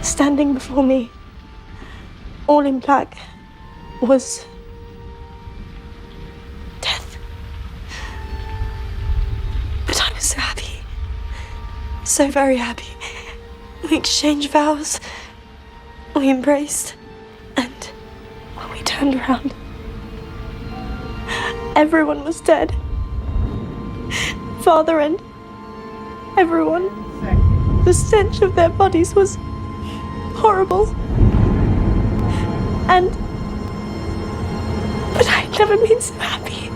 Standing before me, all in black, was death. But I was so happy, so very happy. We exchanged vows, we embraced, and when we turned around, everyone was dead. Father and everyone. The stench of their bodies was horrible. But I had never been so happy.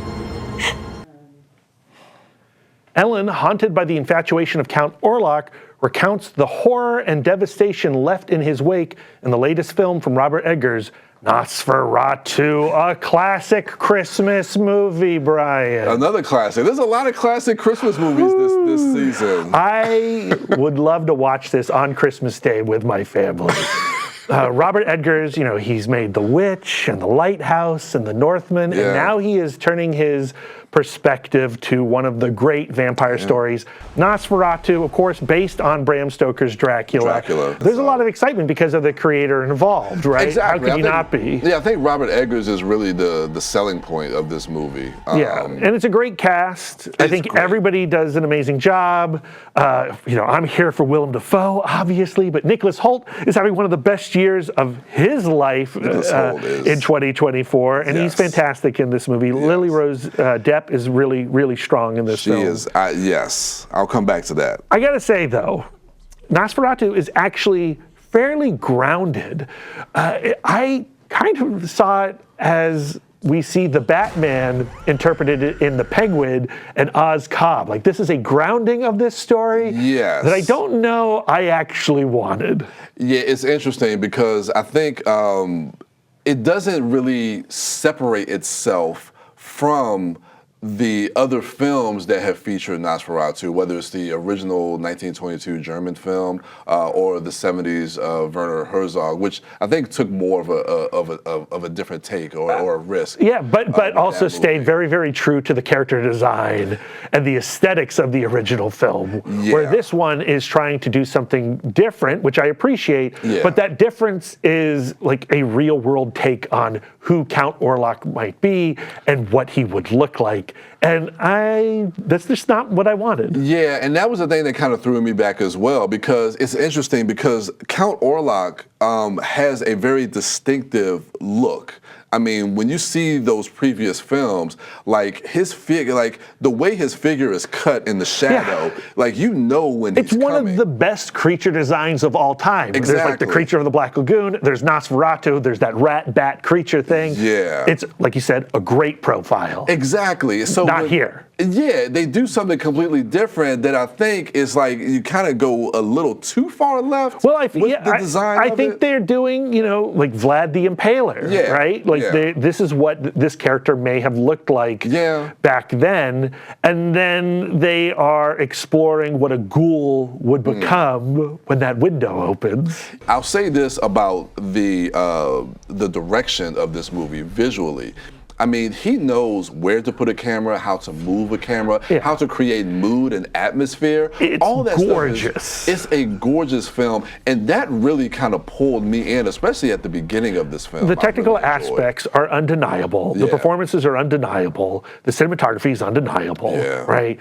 Ellen, haunted by the infatuation of Count Orlok, recounts the horror and devastation left in his wake in the latest film from Robert Eggers, Nosferatu, a classic Christmas movie, Brian. Another classic. There's a lot of classic Christmas movies this season. I would love to watch this on Christmas Day with my family. Robert Eggers, he's made The Witch and The Lighthouse and The Northman, and now he is turning his perspective to one of the great vampire stories, Nosferatu, of course, based on Bram Stoker's Dracula. There's a lot of excitement because of the creator involved, right? Exactly. How could you not be? Yeah, I think Robert Eggers is really the selling point of this movie. And it's a great cast. I think everybody does an amazing job. I'm here for Willem Dafoe, obviously, but Nicholas Hoult is having one of the best years of his life in 2024, and he's fantastic in this movie. Lily Rose Depp is really, really strong in this film. She is, yes. I'll come back to that. I gotta say, though, Nosferatu is actually fairly grounded. I kind of saw it as we see the Batman interpreted in The Penguin and Oz Cobb. Like, this is a grounding of this story that I don't know I actually wanted. Yeah, it's interesting because I think it doesn't really separate itself from the other films that have featured Nosferatu, whether it's the original 1922 German film or the 70s Werner Herzog, which I think took more of a different take or a risk. Yeah, but also stayed very, very true to the character design and the aesthetics of the original film, where this one is trying to do something different, which I appreciate, but that difference is like a real world take on who Count Orlok might be and what he would look like. And that's just not what I wanted. Yeah, and that was the thing that kind of threw me back as well, because it's interesting because Count Orlok has a very distinctive look. I mean, when you see those previous films, like his figure, like the way his figure is cut in the shadow, like when he's coming. It's one of the best creature designs of all time. Exactly. There's like the creature of the Black Lagoon, there's Nosferatu, there's that rat bat creature thing. Yeah. It's, like you said, a great profile. Exactly. So not here. Yeah, they do something completely different that I think is like you kind of go a little too far left. Well, I think they're doing, like Vlad the Impaler, right? Like this is what this character may have looked like back then, and then they are exploring what a ghoul would become when that window opens. I'll say this about the direction of this movie visually. I mean, he knows where to put a camera, how to move a camera, how to create mood and atmosphere. It's all that gorgeous. Stuff it's a gorgeous film, and that really kind of pulled me in, especially at the beginning of this film. The technical aspects are undeniable. The performances are undeniable. The cinematography is undeniable, right?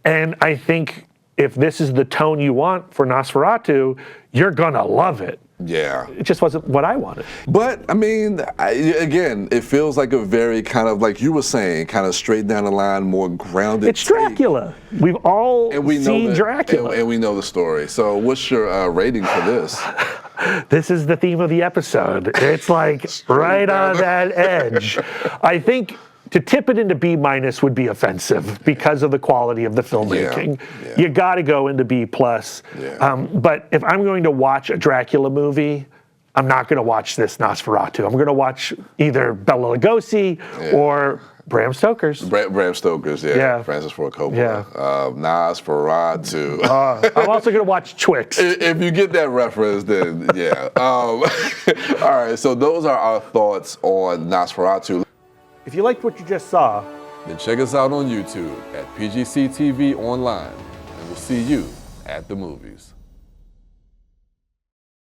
And I think if this is the tone you want for Nosferatu, you're gonna love it. Yeah. It just wasn't what I wanted. But, I mean, again, it feels like a very kind of, like you were saying, kind of straight down the line, more grounded It's Dracula. We've all seen Dracula. And we know the story. So what's your rating for this? This is the theme of the episode. It's like right on that edge. I think to tip it into B- would be offensive because of the quality of the filmmaking. You got to go into B+. But if I'm going to watch a Dracula movie, I'm not going to watch this Nosferatu. I'm going to watch either Bela Lugosi or Bram Stoker's. Bram Stoker's, Francis Ford Coppola. Nosferatu. I'm also going to watch Twix. If you get that reference, then all right, so those are our thoughts on Nosferatu. If you liked what you just saw, then check us out on YouTube at PGC TV Online, and we'll see you at the movies.